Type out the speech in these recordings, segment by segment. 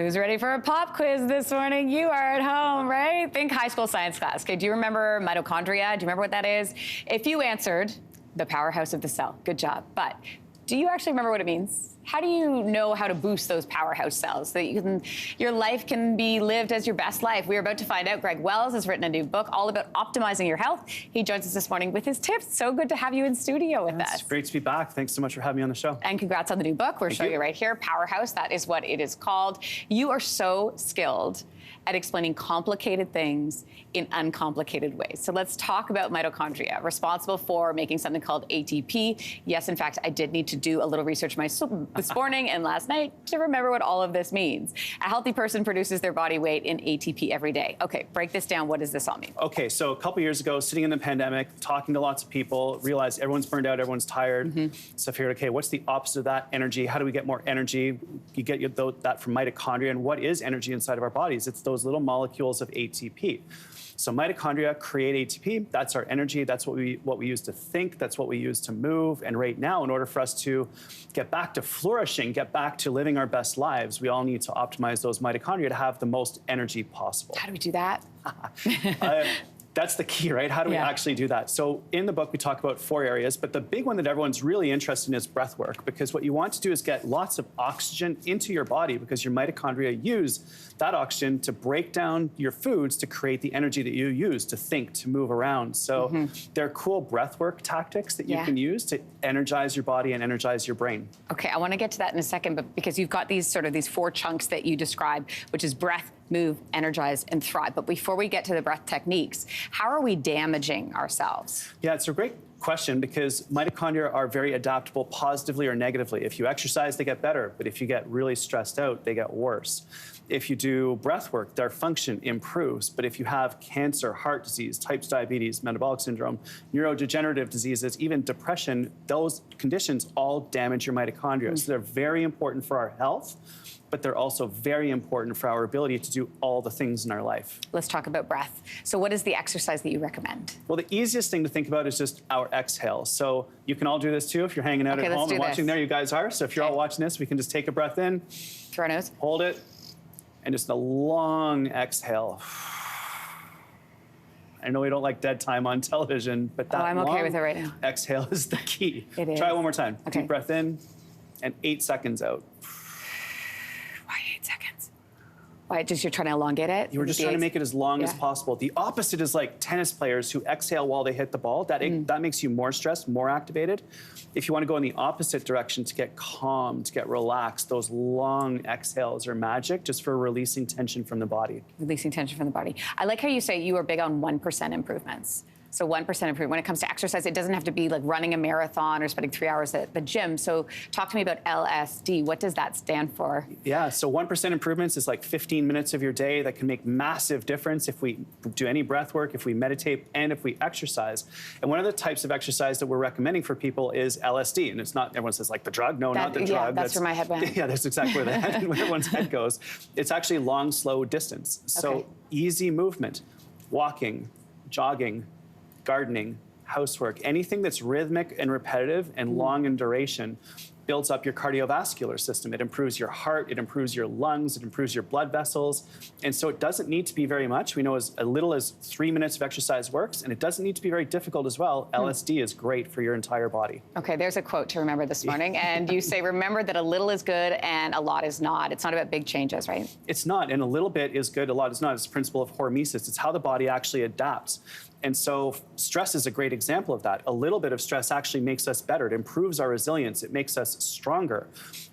Who's ready for a pop quiz this morning? You are at home, right? Think high school science class. Okay, do you remember mitochondria? Do you remember what that is? If you answered the powerhouse of the cell, good job. But do you actually remember what it means? How do you know how to boost those powerhouse cells so that your life can be lived as your best life? We're about to find out. Greg Wells has written a new book all about optimizing your health. He joins us this morning with his tips. So good to have you in studio with us. It's great to be back. Thanks so much for having me on the show. And congrats on the new book. We're showing you right here, Powerhouse. That is what it is called. You are so skilled at explaining complicated things in uncomplicated ways. So let's talk about mitochondria, responsible for making something called ATP. Yes, in fact, I did need to do a little research myself this morning and last night to remember what all of this means. A healthy person produces their body weight in ATP every day. Okay, break this down. What does this all mean? Okay, so a couple years ago, sitting in the pandemic, talking to lots of people, realized everyone's burned out, everyone's tired. So I figured, okay, what's the opposite of that? Energy. How do we get more energy? You get that from mitochondria. And what is energy inside of our bodies? It's those little molecules of ATP. So mitochondria create ATP. That's our energy. That's what we use to think. That's what we use to move. And right now, in order for us to get back to flourishing, get back to living our best lives, we all need to optimize those mitochondria to have the most energy possible. How do we do that? That's the key, right? How do we actually do that? So in the book, we talk about 4 areas, but the big one that everyone's really interested in is breath work, because what you want to do is get lots of oxygen into your body, because your mitochondria use that oxygen to break down your foods to create the energy that you use to think, to move around. So there are cool breath work tactics that you can use to energize your body and energize your brain. Okay, I want to get to that in a second, but because you've got these 4 chunks that you describe, which is breath, move, energize, and thrive. But before we get to the breath techniques, how are we damaging ourselves? Yeah, it's a great question, because mitochondria are very adaptable positively or negatively. If you exercise, they get better, but if you get really stressed out, they get worse. If you do breath work, their function improves. But if you have cancer, heart disease, type 2 diabetes, metabolic syndrome, neurodegenerative diseases, even depression, those conditions all damage your mitochondria. So they're very important for our health, but they're also very important for our ability to do all the things in our life. Let's talk about breath. So what is the exercise that you recommend? Well, the easiest thing to think about is just our exhale. So you can all do this too if you're hanging out at home and watching there, you guys are. So if you're all watching this, we can just take a breath in. Through our nose. Hold it, and just a long exhale. I know we don't like dead time on television, but that I'm okay with it right now. Exhale is the key. It is. Try it one more time. Okay. Deep breath in, and 8 seconds out. Why 8 seconds? Why, just you're trying to elongate it? You were just trying to make it as long as possible. The opposite is like tennis players who exhale while they hit the ball. That makes you more stressed, more activated. If you want to go in the opposite direction to get calm, to get relaxed, those long exhales are magic just for releasing tension from the body. Releasing tension from the body. I like how you say you are big on 1% improvements. So 1% improvement. When it comes to exercise, it doesn't have to be like running a marathon or spending 3 hours at the gym. So talk to me about LSD. What does that stand for? Yeah, so 1% improvements is like 15 minutes of your day that can make massive difference if we do any breath work, if we meditate, and if we exercise. And one of the types of exercise that we're recommending for people is LSD. And it's not, everyone says like the drug. No, not the drug. Yeah, that's where my head went. Yeah, that's exactly where everyone's head goes. It's actually long, slow distance. So easy movement, walking, jogging, gardening, housework, anything that's rhythmic and repetitive and long in duration builds up your cardiovascular system. It improves your heart, it improves your lungs, it improves your blood vessels. And so it doesn't need to be very much. We know as little as 3 minutes of exercise works, and it doesn't need to be very difficult as well. LSD is great for your entire body. Okay, there's a quote to remember this morning. And you say, remember that a little is good and a lot is not. It's not about big changes, right? It's not, and a little bit is good, a lot is not. It's the principle of hormesis. It's how the body actually adapts. And so stress is a great example of that. A little bit of stress actually makes us better. It improves our resilience. It makes us stronger.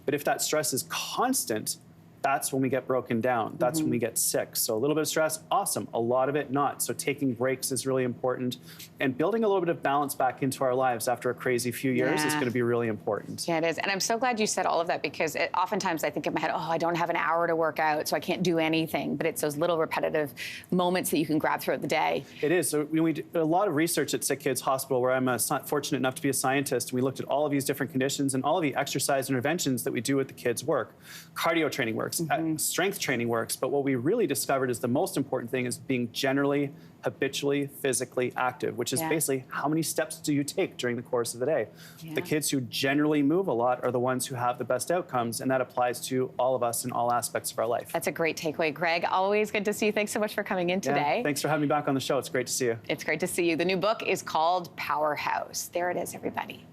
But if that stress is constant, that's when we get broken down. That's when we get sick. So a little bit of stress, awesome. A lot of it, not. So taking breaks is really important. And building a little bit of balance back into our lives after a crazy few years is going to be really important. Yeah, it is. And I'm so glad you said all of that, because oftentimes I think in my head, oh, I don't have an hour to work out, so I can't do anything. But it's those little repetitive moments that you can grab throughout the day. It is. So we did a lot of research at Sick Kids Hospital, where I'm fortunate enough to be a scientist. We looked at all of these different conditions and all of the exercise interventions that we do with the kids' work. Cardio training works. works, strength training works, but what we really discovered is the most important thing is being generally, habitually, physically active, which is basically how many steps do you take during the course of the day. The kids who generally move a lot are the ones who have the best outcomes, and that applies to all of us in all aspects of our life. That's a great takeaway, Greg. Always good to see you. Thanks so much for coming in today. Thanks for having me back on the show. It's great to see you. It's great to see you. The new book is called Powerhouse. There it is, everybody.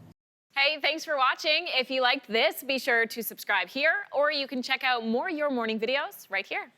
Hey, thanks for watching. If you liked this, be sure to subscribe here, or you can check out more Your Morning videos right here.